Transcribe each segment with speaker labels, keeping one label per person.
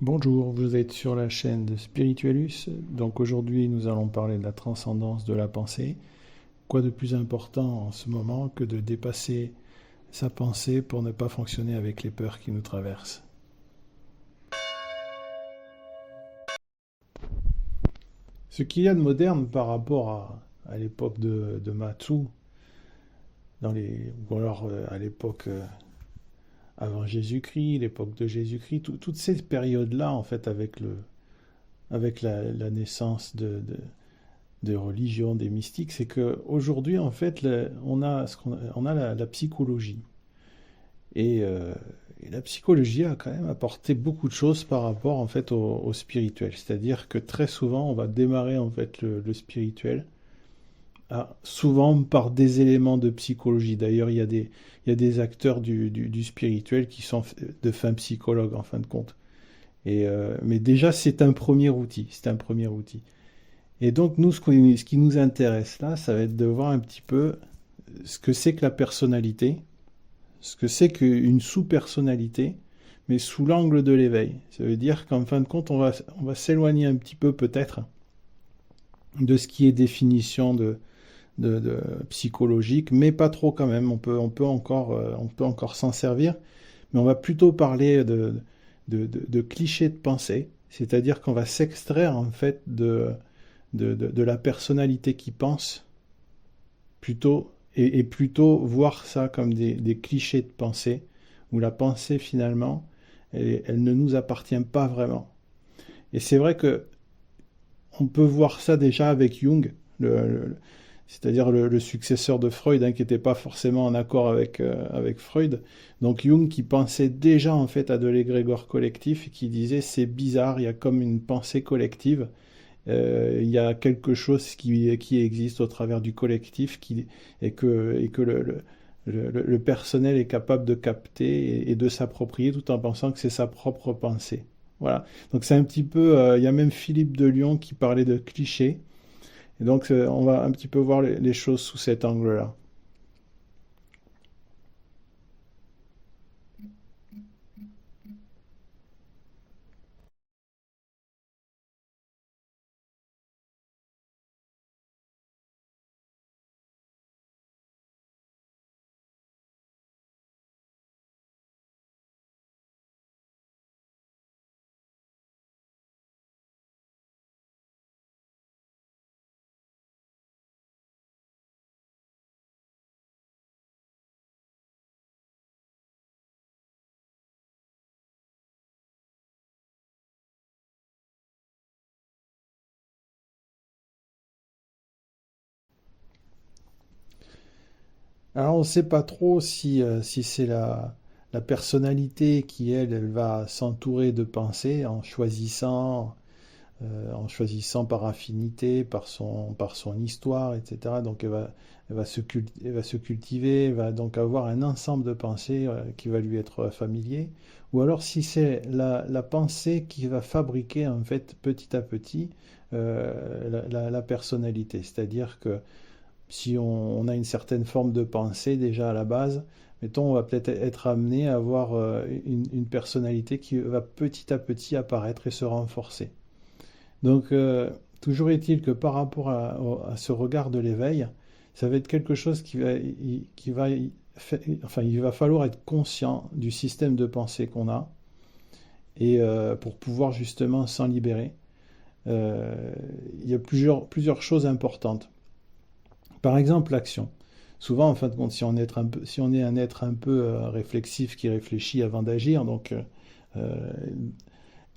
Speaker 1: Bonjour, vous êtes sur la chaîne de Spiritualus. Donc aujourd'hui, nous allons parler de la transcendance de la pensée. Quoi de plus important en ce moment que de dépasser sa pensée pour ne pas fonctionner avec les peurs qui nous traversent? Ce qu'il y a de moderne par rapport à l'époque de Matsu, ou alors à l'époque avant Jésus-Christ, l'époque de Jésus-Christ, toutes ces périodes-là, en fait, avec la naissance de religion, des mystiques, c'est qu'aujourd'hui, en fait, on a la psychologie. Et, euh, et la psychologie a quand même apporté beaucoup de choses par rapport, en fait, au spirituel. C'est-à-dire que très souvent, on va démarrer, en fait, le spirituel, souvent par des éléments de psychologie. D'ailleurs, il y a des acteurs du spirituel qui sont de fins psychologues, en fin de compte. Mais déjà, c'est un premier outil. C'est un premier outil. Et donc, nous, ce qui nous intéresse là, ça va être de voir un petit peu ce que c'est que la personnalité, ce que c'est qu'une sous-personnalité, mais sous l'angle de l'éveil. Ça veut dire qu'en fin de compte, on va s'éloigner un petit peu peut-être de ce qui est définition de psychologique, mais pas trop quand même. On peut encore s'en servir, mais on va plutôt parler de clichés de pensée, c'est-à-dire qu'on va s'extraire en fait de la personnalité qui pense, et plutôt voir ça comme des clichés de pensée, où la pensée finalement, elle ne nous appartient pas vraiment. Et c'est vrai que on peut voir ça déjà avec Jung, c'est-à-dire le successeur de Freud, hein, qui n'était pas forcément en accord avec Freud. Donc Jung qui pensait déjà en fait à de l'égrégore collectif, et qui disait c'est bizarre, il y a comme une pensée collective. Il y a quelque chose qui existe au travers du collectif et que le personnel est capable de capter et de s'approprier tout en pensant que c'est sa propre pensée. Voilà. Donc c'est un petit peu, il y a même Philippe de Lyon qui parlait de clichés. Et donc on va un petit peu voir les choses sous cet angle-là. Alors on ne sait pas trop si c'est la personnalité qui, elle va s'entourer de pensées en choisissant par affinité, par son histoire, etc. Donc elle va se cultiver, elle va donc avoir un ensemble de pensées qui va lui être familier. Ou alors si c'est la pensée qui va fabriquer en fait petit à petit la personnalité. C'est-à-dire que si on a une certaine forme de pensée déjà à la base, mettons, on va peut-être être amené à avoir une personnalité qui va petit à petit apparaître et se renforcer. Donc, toujours est-il que par rapport à ce regard de l'éveil, ça va être quelque chose qui va, enfin, il va falloir être conscient du système de pensée qu'on a et pour pouvoir justement s'en libérer. Euh, il y a plusieurs choses importantes. Par exemple, l'action. Souvent, en fin de compte, si on est un être un peu réflexif qui réfléchit avant d'agir, donc euh,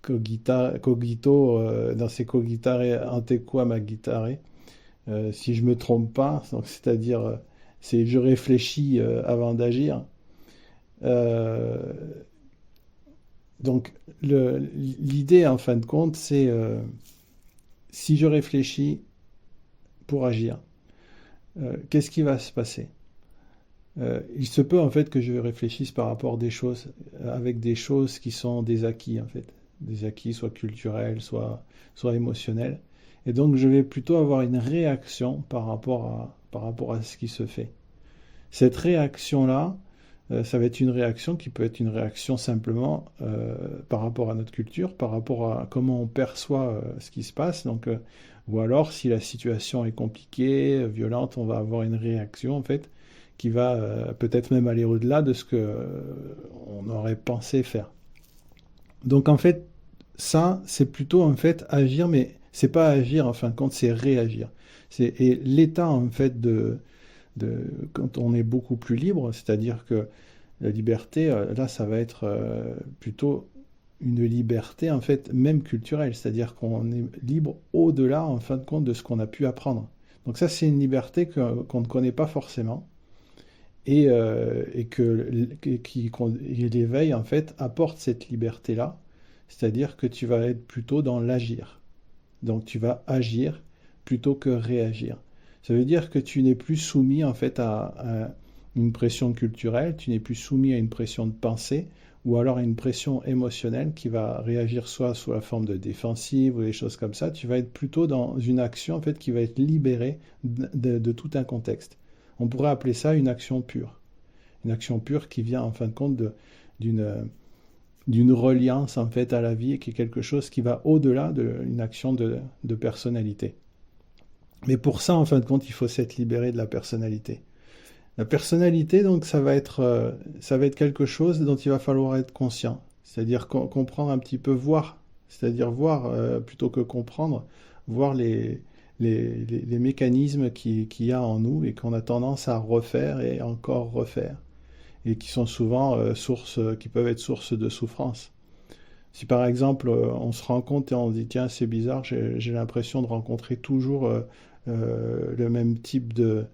Speaker 1: cogito, dans ses cogitare antequam agitare, si je me trompe pas, donc c'est-à-dire c'est je réfléchis avant d'agir. Euh, donc l'idée en fin de compte, c'est si je réfléchis pour agir, qu'est-ce qui va se passer? Il se peut en fait que je réfléchisse par rapport à des choses, avec des choses qui sont des acquis en fait, des acquis soit culturels, soit émotionnels. Et donc je vais plutôt avoir une réaction par rapport à ce qui se fait. Cette réaction-là, ça va être une réaction qui peut être une réaction simplement par rapport à notre culture, par rapport à comment on perçoit ce qui se passe. Donc, ou alors, si la situation est compliquée, violente, on va avoir une réaction en fait qui va peut-être même aller au-delà de ce que on aurait pensé faire. Donc en fait, ça, c'est plutôt en fait agir, mais c'est pas agir en fin de compte, c'est réagir. Et l'état en fait quand on est beaucoup plus libre, c'est-à-dire que la liberté, là, ça va être plutôt une liberté en fait même culturelle, c'est-à-dire qu'on est libre au-delà en fin de compte de ce qu'on a pu apprendre. Donc ça, c'est une liberté qu'on ne connaît pas forcément et l'éveil en fait apporte cette liberté-là, c'est-à-dire que tu vas être plutôt dans l'agir. Donc tu vas agir plutôt que réagir. Ça veut dire que tu n'es plus soumis en fait à une pression culturelle, tu n'es plus soumis à une pression de pensée ou alors à une pression émotionnelle qui va réagir soit sous la forme de défensive ou des choses comme ça. Tu vas être plutôt dans une action en fait qui va être libérée de tout un contexte. On pourrait appeler ça une action pure. Une action pure qui vient en fin de compte d'une reliance en fait à la vie et qui est quelque chose qui va au-delà d'une action de personnalité. Mais pour ça, en fin de compte, il faut s'être libéré de la personnalité. La personnalité, donc, ça va être quelque chose dont il va falloir être conscient. C'est-à-dire comprendre un petit peu, voir. C'est-à-dire voir, plutôt que comprendre, voir les mécanismes qu'il y a en nous et qu'on a tendance à refaire et encore refaire. Et qui sont souvent qui peuvent être source de souffrance. Si par exemple on se rend compte et on se dit tiens c'est bizarre, j'ai l'impression de rencontrer toujours le même type de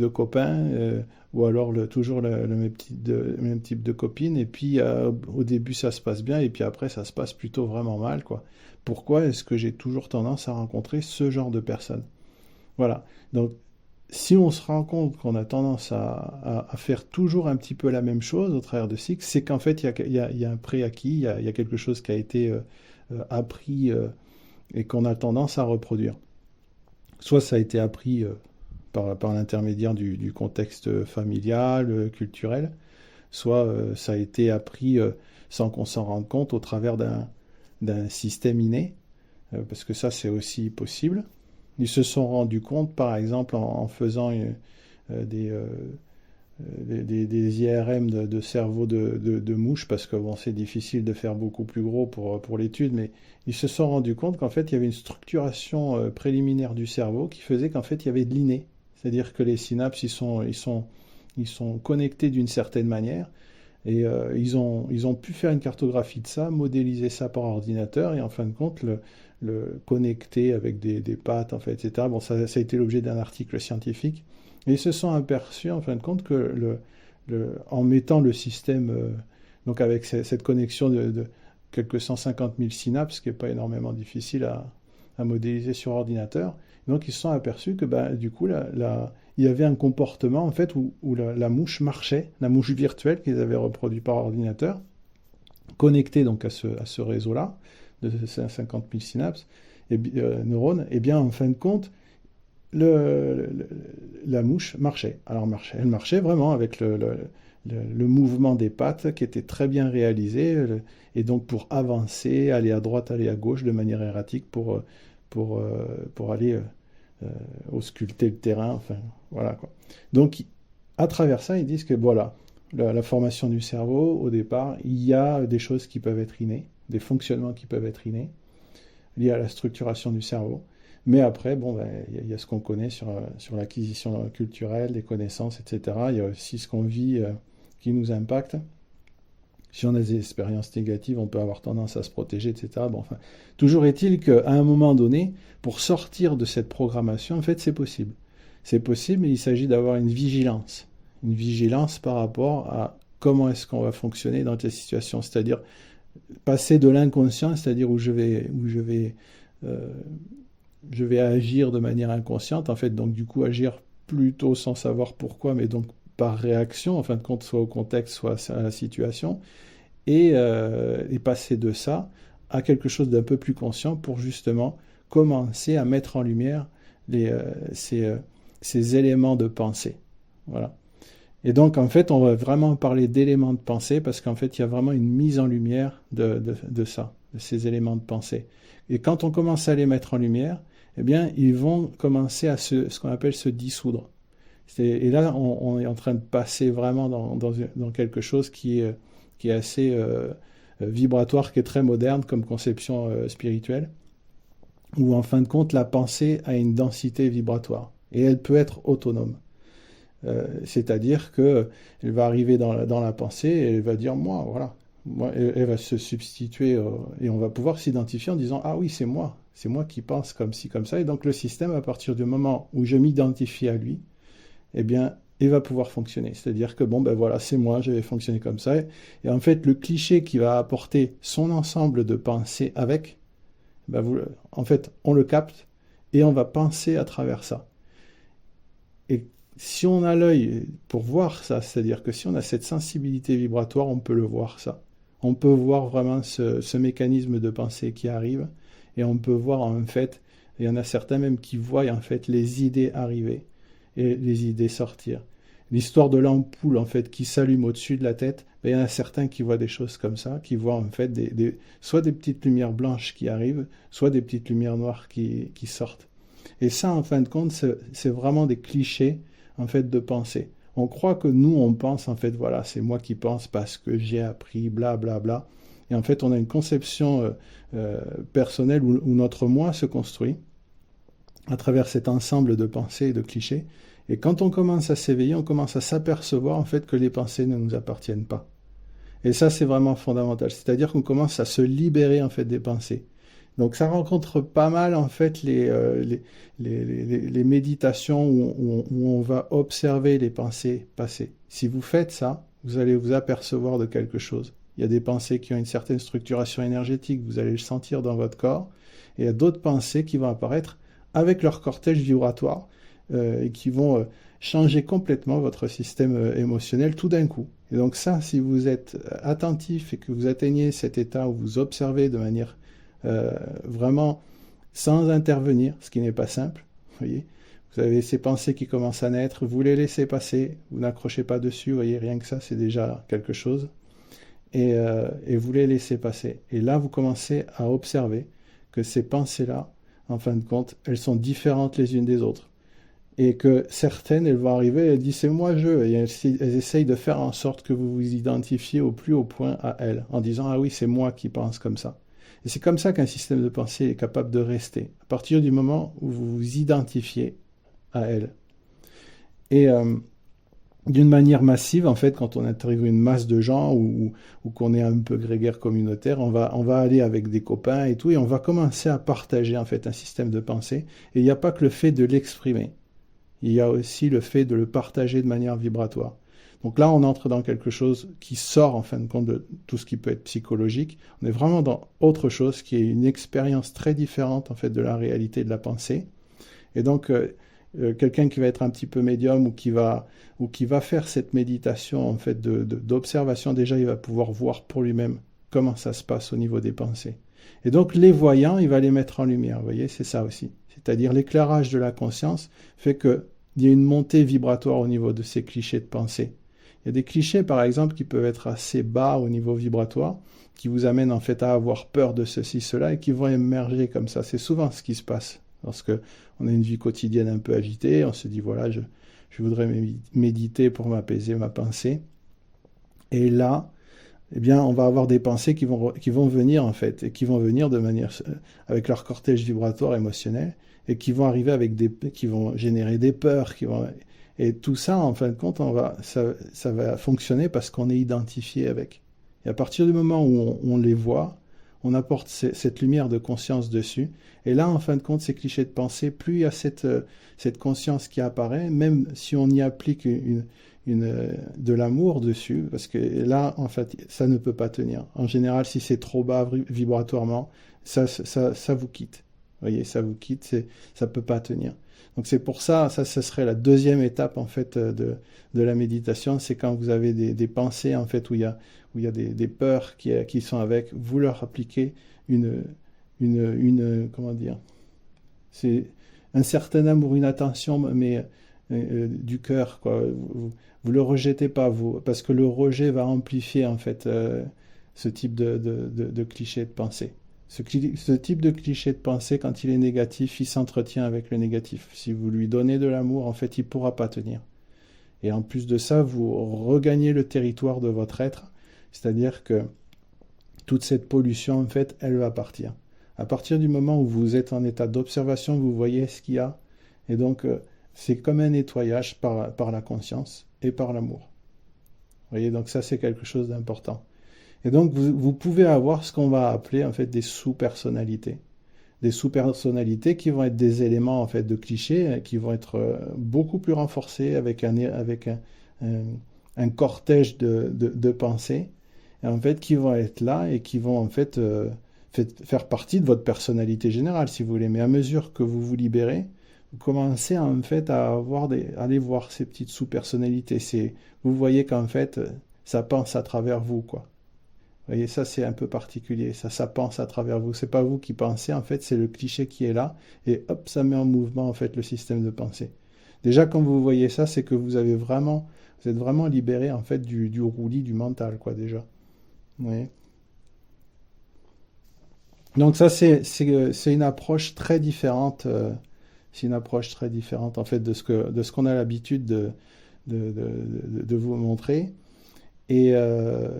Speaker 1: copain ou alors toujours le même type de copine et puis au début ça se passe bien et puis après ça se passe plutôt vraiment mal quoi. Pourquoi est-ce que j'ai toujours tendance à rencontrer ce genre de personnes? Voilà. Donc si on se rend compte qu'on a tendance à faire toujours un petit peu la même chose au travers de cycles, c'est qu'en fait, il y a un préacquis, il y a quelque chose qui a été appris et qu'on a tendance à reproduire. Soit ça a été appris par l'intermédiaire du contexte familial, culturel, soit ça a été appris sans qu'on s'en rende compte au travers d'un système inné, parce que ça, c'est aussi possible. Ils se sont rendus compte, par exemple, en faisant des IRM de cerveau de mouche, parce que bon, c'est difficile de faire beaucoup plus gros pour l'étude, mais ils se sont rendus compte qu'en fait, il y avait une structuration préliminaire du cerveau qui faisait qu'en fait, il y avait de l'inné. C'est-à-dire que les synapses, ils sont connectés d'une certaine manière, et ils ont pu faire une cartographie de ça, modéliser ça par ordinateur, et en fin de compte, le connecter avec des pattes, en fait, etc. Bon, ça a été l'objet d'un article scientifique. Et ils se sont aperçus, en fin de compte, que en mettant le système, donc avec cette connexion de quelques 150 000 synapses, ce qui n'est pas énormément difficile à modéliser sur ordinateur, donc ils se sont aperçus que du coup, il y avait un comportement en fait où la mouche marchait, la mouche virtuelle qu'ils avaient reproduit par ordinateur, connectée donc à ce réseau-là, de 50 000 synapses, et neurones, et bien en fin de compte, la mouche marchait. Alors elle marchait vraiment avec le mouvement des pattes qui était très bien réalisé, et donc pour avancer, aller à droite, aller à gauche de manière erratique pour aller ausculter le terrain, enfin voilà quoi. Donc à travers ça, ils disent que voilà, la formation du cerveau, au départ, il y a des choses qui peuvent être innées, des fonctionnements qui peuvent être innés, liés à la structuration du cerveau. Mais après, bon, il y a ce qu'on connaît sur l'acquisition culturelle, les connaissances, etc. Il y a aussi ce qu'on vit qui nous impacte. Si on a des expériences négatives, on peut avoir tendance à se protéger, etc. Bon, enfin, toujours est-il qu'à un moment donné, pour sortir de cette programmation, en fait, c'est possible. C'est possible, mais il s'agit d'avoir une vigilance. Une vigilance par rapport à comment est-ce qu'on va fonctionner dans telle situation. C'est-à-dire passer de l'inconscient, c'est-à-dire où je vais agir de manière inconsciente, en fait, donc du coup agir plutôt sans savoir pourquoi, mais donc par réaction, en fin de compte, soit au contexte, soit à la situation, et passer de ça à quelque chose d'un peu plus conscient pour justement commencer à mettre en lumière ces éléments de pensée. Voilà. Et donc, en fait, on va vraiment parler d'éléments de pensée parce qu'en fait, il y a vraiment une mise en lumière de ça, de ces éléments de pensée. Et quand on commence à les mettre en lumière, eh bien, ils vont commencer à ce qu'on appelle se dissoudre. Et là, on est en train de passer vraiment dans quelque chose qui est assez vibratoire, qui est très moderne comme conception spirituelle, où en fin de compte, la pensée a une densité vibratoire et elle peut être autonome. C'est-à-dire que elle va arriver dans la pensée et elle va dire moi, voilà. Moi, elle va se substituer et on va pouvoir s'identifier en disant ah oui, c'est moi qui pense comme ci, comme ça. Et donc le système, à partir du moment où je m'identifie à lui, eh bien, il va pouvoir fonctionner. C'est-à-dire que bon, ben voilà, c'est moi, je vais fonctionner comme ça. Et en fait, le cliché qui va apporter son ensemble de pensées avec, ben en fait, on le capte et on va penser à travers ça. Et si on a l'œil pour voir ça, c'est-à-dire que si on a cette sensibilité vibratoire, on peut le voir ça. On peut voir vraiment ce mécanisme de pensée qui arrive et on peut voir en fait, il y en a certains même qui voient en fait les idées arriver et les idées sortir. L'histoire de l'ampoule en fait qui s'allume au-dessus de la tête, ben, il y en a certains qui voient des choses comme ça, qui voient en fait soit des petites lumières blanches qui arrivent, soit des petites lumières noires qui sortent. Et ça, en fin de compte, c'est vraiment des clichés, en fait, de pensée. On croit que nous, on pense, en fait, voilà, c'est moi qui pense parce que j'ai appris, bla, bla, bla. Et en fait, on a une conception personnelle où notre moi se construit à travers cet ensemble de pensées et de clichés. Et quand on commence à s'éveiller, on commence à s'apercevoir, en fait, que les pensées ne nous appartiennent pas. Et ça, c'est vraiment fondamental. C'est-à-dire qu'on commence à se libérer, en fait, des pensées. Donc ça rencontre pas mal en fait les méditations où on va observer les pensées passées. Si vous faites ça, vous allez vous apercevoir de quelque chose. Il y a des pensées qui ont une certaine structuration énergétique, vous allez le sentir dans votre corps, et il y a d'autres pensées qui vont apparaître avec leur cortège vibratoire et qui vont changer complètement votre système émotionnel tout d'un coup. Et donc ça, si vous êtes attentif et que vous atteignez cet état où vous observez de manière vraiment sans intervenir, ce qui n'est pas simple. Vous voyez, vous avez ces pensées qui commencent à naître, vous les laissez passer, vous n'accrochez pas dessus, vous voyez, rien que ça, c'est déjà quelque chose. Et vous les laissez passer. Et là, vous commencez à observer que ces pensées-là, en fin de compte, elles sont différentes les unes des autres. Et que certaines, elles vont arriver, elles disent c'est moi je, et elles essayent de faire en sorte que vous vous identifiez au plus haut point à elles, en disant ah oui, c'est moi qui pense comme ça. Et c'est comme ça qu'un système de pensée est capable de rester, à partir du moment où vous vous identifiez à elle. Et d'une manière massive, en fait, quand on intègre une masse de gens ou qu'on est un peu grégaire communautaire, on va aller avec des copains et tout, et on va commencer à partager en fait un système de pensée. Et il n'y a pas que le fait de l'exprimer, il y a aussi le fait de le partager de manière vibratoire. Donc là, on entre dans quelque chose qui sort en fin de compte de tout ce qui peut être psychologique. On est vraiment dans autre chose qui est une expérience très différente en fait de la réalité de la pensée. Et donc, quelqu'un qui va être un petit peu médium ou qui va faire cette méditation en fait d'observation, déjà, il va pouvoir voir pour lui-même comment ça se passe au niveau des pensées. Et donc, les voyants, il va les mettre en lumière. Vous voyez, c'est ça aussi. C'est-à-dire l'éclairage de la conscience fait qu'il y a une montée vibratoire au niveau de ces clichés de pensée. Il y a des clichés, par exemple, qui peuvent être assez bas au niveau vibratoire, qui vous amènent en fait à avoir peur de ceci, cela, et qui vont émerger comme ça. C'est souvent ce qui se passe lorsque on a une vie quotidienne un peu agitée, on se dit, voilà, je voudrais méditer pour m'apaiser ma pensée. Et là, eh bien, on va avoir des pensées qui vont venir, en fait, et qui vont venir de manière, avec leur cortège vibratoire émotionnel, et qui vont arriver qui vont générer des peurs, et tout ça, en fin de compte, ça va fonctionner parce qu'on est identifié avec. Et à partir du moment où on les voit, on apporte cette lumière de conscience dessus. Et là, en fin de compte, ces clichés de pensée, plus il y a cette conscience qui apparaît, même si on y applique de l'amour dessus, parce que là, en fait, ça ne peut pas tenir. En général, si c'est trop bas vibratoirement, ça vous quitte. Vous voyez, ça vous quitte, ça ne peut pas tenir. Donc c'est pour ça, ce serait la deuxième étape en fait de la méditation, c'est quand vous avez des pensées en fait où il y a des peurs qui sont avec, vous leur appliquez comment dire, c'est un certain amour, une attention, mais du cœur, quoi. Vous le rejetez pas, vous, parce que le rejet va amplifier en fait ce type de cliché de pensée. Ce type de cliché de pensée, quand il est négatif, il s'entretient avec le négatif. Si vous lui donnez de l'amour, en fait, il ne pourra pas tenir. Et en plus de ça, vous regagnez le territoire de votre être, c'est-à-dire que toute cette pollution, en fait, elle va partir. À partir du moment où vous êtes en état d'observation, vous voyez ce qu'il y a. Et donc, c'est comme un nettoyage par la conscience et par l'amour. Vous voyez, donc ça, c'est quelque chose d'important. Et donc, vous pouvez avoir ce qu'on va appeler, en fait, des sous-personnalités. Des sous-personnalités qui vont être des éléments, en fait, de clichés, qui vont être beaucoup plus renforcés avec un, un cortège de pensées, et en fait, qui vont être là et qui vont, en fait, faire partie de votre personnalité générale, si vous voulez. Mais à mesure que vous vous libérez, vous commencez en fait à aller voir ces petites sous-personnalités. Vous voyez qu'en fait, ça pense à travers vous, quoi. Vous voyez, ça c'est un peu particulier. Ça pense à travers vous. C'est pas vous qui pensez, en fait, c'est le cliché qui est là. Et hop, ça met en mouvement, en fait, le système de pensée. Déjà, quand vous voyez ça, c'est que vous êtes vraiment libéré, en fait, du roulis du mental, quoi, déjà. Vous voyez. Donc ça, c'est une approche très différente. C'est une approche très différente, en fait, de ce qu'on a l'habitude de vous montrer. Et, euh,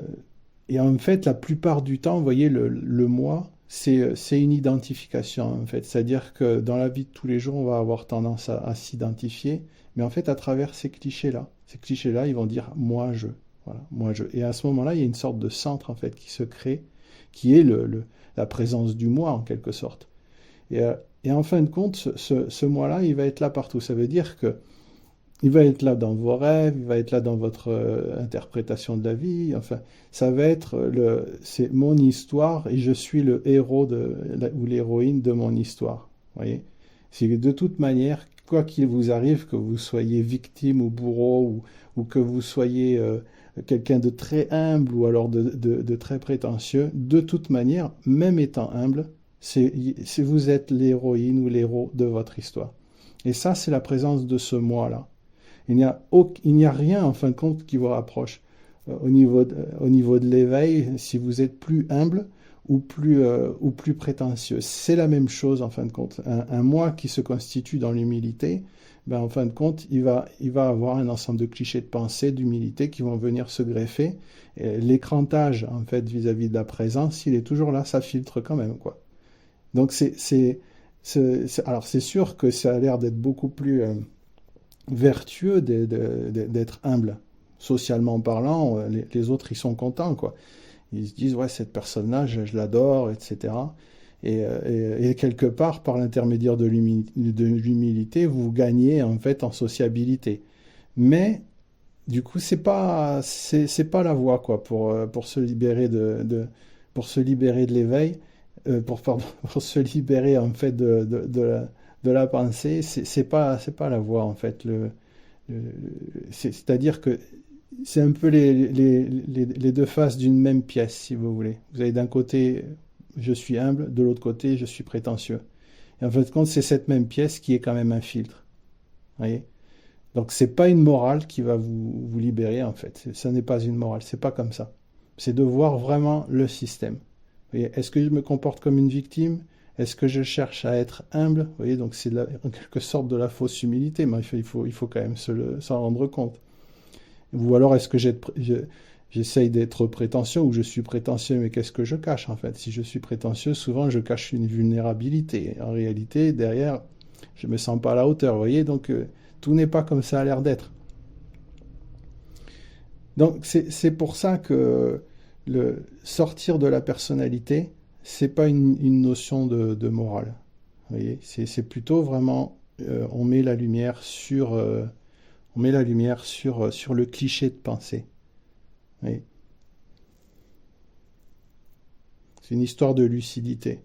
Speaker 1: et en fait, la plupart du temps, vous voyez, le moi, c'est une identification, en fait. C'est-à-dire que dans la vie de tous les jours, on va avoir tendance à s'identifier, mais en fait, à travers ces clichés-là. Ces clichés-là, ils vont dire moi, je. Voilà, moi, je. Et à ce moment-là, il y a une sorte de centre, en fait, qui se crée, qui est la présence du moi, en quelque sorte. Et en fin de compte, ce moi-là, il va être là partout. Ça veut dire que il va être là dans vos rêves, il va être là dans votre interprétation de la vie. Enfin, ça va être c'est mon histoire et je suis le héros ou l'héroïne de mon histoire. Vous voyez? C'est que de toute manière, quoi qu'il vous arrive, que vous soyez victime ou bourreau ou que vous soyez quelqu'un de très humble ou alors de très prétentieux, de toute manière, même étant humble, vous êtes l'héroïne ou l'héros de votre histoire. Et ça, c'est la présence de ce moi-là. Il n'y a rien, en fin de compte, qui vous rapproche. Au niveau de l'éveil, si vous êtes plus humble ou plus prétentieux. C'est la même chose, en fin de compte. Un moi qui se constitue dans l'humilité, ben, en fin de compte, il va avoir un ensemble de clichés de pensée, d'humilité qui vont venir se greffer. L'écrantage, en fait, vis-à-vis de la présence, il est toujours là, ça filtre quand même, quoi. Donc, alors, c'est sûr que ça a l'air d'être beaucoup plus vertueux d'être humble. Socialement parlant, les autres, ils sont contents, quoi. Ils se disent, ouais, cette personne-là, je l'adore, etc. Et quelque part, par l'intermédiaire de l'humilité, vous gagnez, en fait, en sociabilité. Mais, du coup, c'est pas la voie, quoi, pour se libérer pour se libérer de l'éveil, pardon, pour se libérer, en fait, de la pensée, c'est pas la voie, en fait. Le- C'est-à-dire que c'est un peu les deux faces d'une même pièce, si vous voulez. Vous avez d'un côté, je suis humble, de l'autre côté, je suis prétentieux. Et en fin de compte, c'est cette même pièce qui est quand même un filtre. Vous voyez? Donc, c'est pas une morale qui va vous libérer, en fait. Ça n'est pas une morale, c'est pas comme ça. C'est de voir vraiment le système. Vous voyez, est-ce que je me comporte comme une victime? Est-ce que je cherche à être humble? Vous voyez, donc c'est en quelque sorte de la fausse humilité, mais il faut quand même s'en rendre compte. Ou alors est-ce que j'essaye d'être prétentieux ou je suis prétentieux, mais qu'est-ce que je cache en fait? Si je suis prétentieux, souvent je cache une vulnérabilité. En réalité, derrière, je ne me sens pas à la hauteur, vous voyez, donc tout n'est pas comme ça a l'air d'être. Donc c'est pour ça que le sortir de la personnalité, c'est pas une notion de morale. Vous voyez, c'est plutôt vraiment on met la lumière on met la lumière sur le cliché de pensée. Vous voyez, c'est une histoire de lucidité.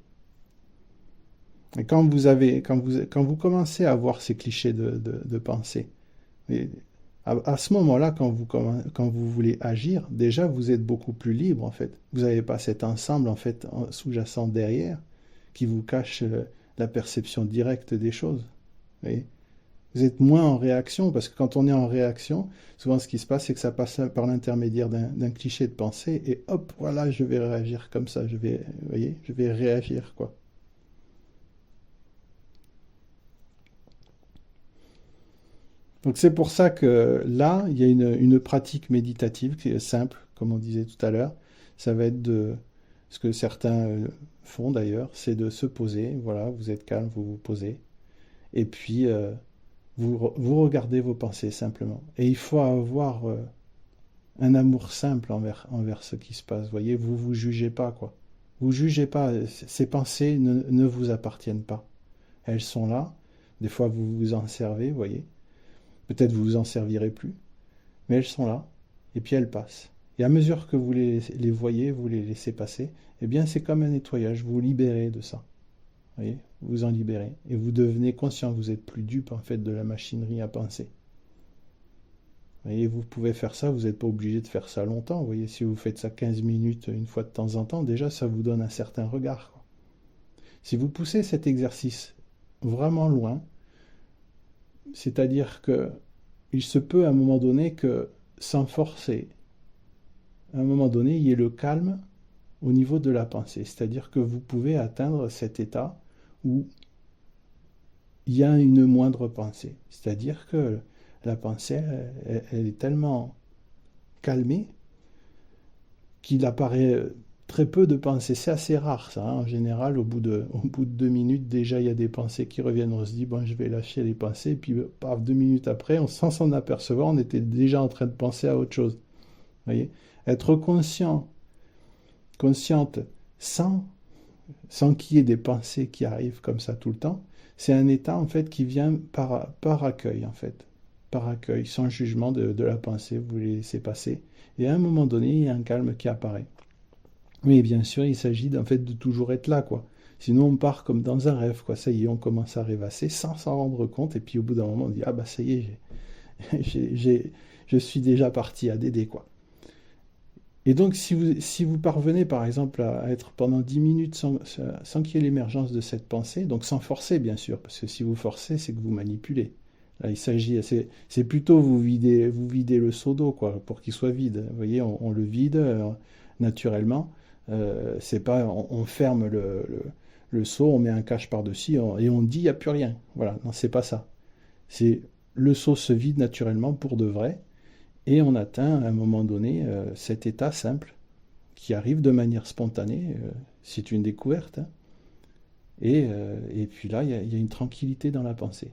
Speaker 1: Et quand vous commencez à voir ces clichés de pensée, et à ce moment-là, quand vous voulez agir, déjà vous êtes beaucoup plus libre en fait. Vous n'avez pas cet ensemble en fait sous-jacent derrière qui vous cache la perception directe des choses. Vous voyez. Vous êtes moins en réaction, parce que quand on est en réaction, souvent ce qui se passe, c'est que ça passe par l'intermédiaire d'un cliché de pensée, et hop, voilà, je vais réagir comme ça, vous voyez, je vais réagir, quoi. Donc c'est pour ça que là, il y a une pratique méditative qui est simple, comme on disait tout à l'heure. Ça va être de, ce que certains font d'ailleurs, c'est de se poser, voilà, vous êtes calme, vous vous posez, et puis vous regardez vos pensées simplement. Et il faut avoir un amour simple envers ce qui se passe. Vous voyez, vous vous jugez pas, quoi. Vous jugez pas. Ces pensées ne vous appartiennent pas. Elles sont là. Des fois, vous vous en servez, vous voyez. Peut-être vous vous en servirez plus. Mais elles sont là. Et puis elles passent. Et à mesure que vous les voyez, vous les laissez passer, eh bien, c'est comme un nettoyage. Vous vous libérez de ça. Vous voyez, vous vous en libérez. Et vous devenez conscient. Vous êtes plus dupe, en fait, de la machinerie à penser. Vous voyez, vous pouvez faire ça, vous n'êtes pas obligé de faire ça longtemps. Vous voyez, si vous faites ça 15 minutes une fois de temps en temps, déjà ça vous donne un certain regard, quoi. Si vous poussez cet exercice vraiment loin, c'est-à-dire que il se peut à un moment donné que, sans forcer, à un moment donné, il y ait le calme au niveau de la pensée. C'est-à-dire que vous pouvez atteindre cet état où il y a une moindre pensée. C'est-à-dire que la pensée, elle est tellement calmée qu'il apparaît très peu de pensées. C'est assez rare ça, hein. En général, au bout de 2 minutes, déjà il y a des pensées qui reviennent. On se dit, bon, je vais lâcher les pensées. Et puis, paf, 2 minutes après, sans s'en apercevoir, on était déjà en train de penser à autre chose. Vous voyez, être consciente, sans, sans qu'il y ait des pensées qui arrivent comme ça tout le temps, c'est un état en fait qui vient par accueil en fait. Par accueil, sans jugement de la pensée, vous les laissez passer. Et à un moment donné, il y a un calme qui apparaît. Mais bien sûr, il s'agit en fait de toujours être là, quoi. Sinon, on part comme dans un rêve, quoi. Ça y est, on commence à rêvasser sans s'en rendre compte. Et puis au bout d'un moment, on dit, ah bah ça y est, je suis déjà parti à Dédé, quoi. Et donc, si vous parvenez, par exemple, à être pendant 10 minutes sans qu'il y ait l'émergence de cette pensée, donc sans forcer, bien sûr, parce que si vous forcez, c'est que vous manipulez. Là, c'est plutôt vous videz le seau d'eau, quoi, pour qu'il soit vide. Vous voyez, on le vide naturellement. C'est pas, on ferme le seau, on met un cache par-dessus et on dit il n'y a plus rien. Voilà, non, c'est pas ça. C'est le seau se vide naturellement pour de vrai et on atteint à un moment donné cet état simple qui arrive de manière spontanée. C'est une découverte, hein. Et puis là, il y a une tranquillité dans la pensée.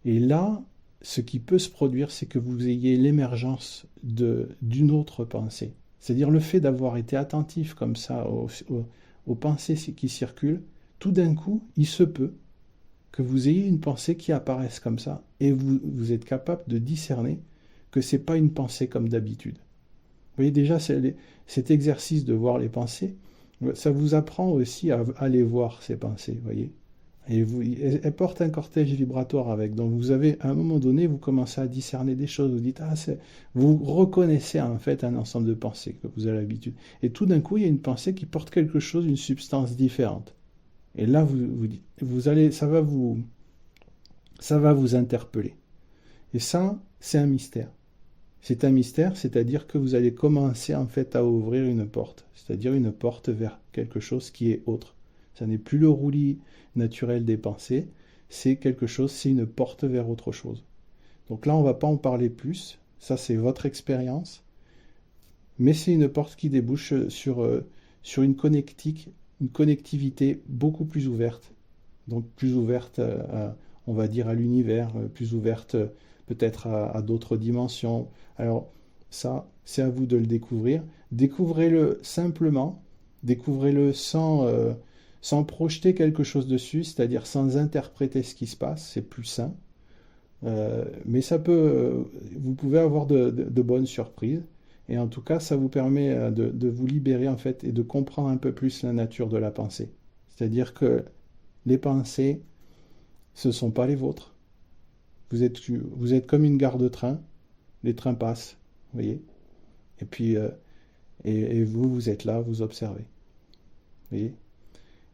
Speaker 1: Et là, ce qui peut se produire, c'est que vous ayez l'émergence d'une autre pensée. C'est-à-dire le fait d'avoir été attentif comme ça aux pensées qui circulent, tout d'un coup, il se peut que vous ayez une pensée qui apparaisse comme ça, et vous êtes capable de discerner que ce n'est pas une pensée comme d'habitude. Vous voyez déjà, cet exercice de voir les pensées, ça vous apprend aussi à les voir, ces pensées, vous voyez. Et elle porte un cortège vibratoire avec. Donc vous avez, à un moment donné, vous commencez à discerner des choses. Vous dites, vous reconnaissez en fait un ensemble de pensées que vous avez l'habitude. Et tout d'un coup, il y a une pensée qui porte quelque chose, une substance différente. Et là, vous allez, ça va vous interpeller. Et ça, c'est un mystère. C'est un mystère, c'est-à-dire que vous allez commencer en fait à ouvrir une porte, c'est-à-dire une porte vers quelque chose qui est autre. Ça n'est plus le roulis naturel des pensées, c'est quelque chose, c'est une porte vers autre chose. Donc là, on ne va pas en parler plus, ça c'est votre expérience, mais c'est une porte qui débouche sur une connectivité beaucoup plus ouverte. Donc plus ouverte, on va dire, à l'univers, plus ouverte peut-être à d'autres dimensions. Alors ça, c'est à vous de le découvrir. Découvrez-le simplement, découvrez-le sans projeter quelque chose dessus, c'est-à-dire sans interpréter ce qui se passe, c'est plus sain. Mais vous pouvez avoir de bonnes surprises. Et en tout cas, ça vous permet de vous libérer en fait et de comprendre un peu plus la nature de la pensée. C'est-à-dire que les pensées, ce ne sont pas les vôtres. Vous êtes comme une gare de train, les trains passent, vous voyez. Et puis, et vous êtes là, vous observez, vous voyez.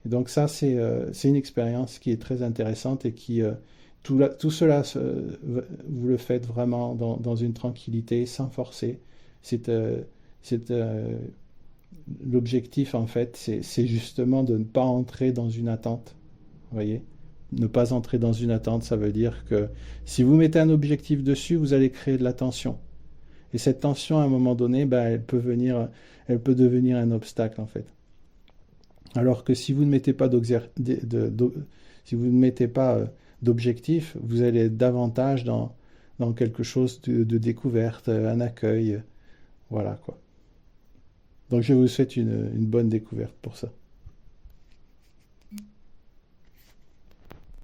Speaker 1: Et donc ça, c'est une expérience qui est très intéressante et qui Tout cela, vous le faites vraiment dans une tranquillité, sans forcer. C'est, euh, c'est, euh, L'objectif, en fait, c'est justement de ne pas entrer dans une attente. Vous voyez? Ne pas entrer dans une attente, ça veut dire que si vous mettez un objectif dessus, vous allez créer de la tension. Et cette tension, à un moment donné, ben, elle peut devenir un obstacle, en fait. Alors que si vous ne mettez pas si vous ne mettez pas d'objectif, vous allez être davantage dans quelque chose de découverte, un accueil, voilà quoi. Donc je vous souhaite une bonne découverte pour ça.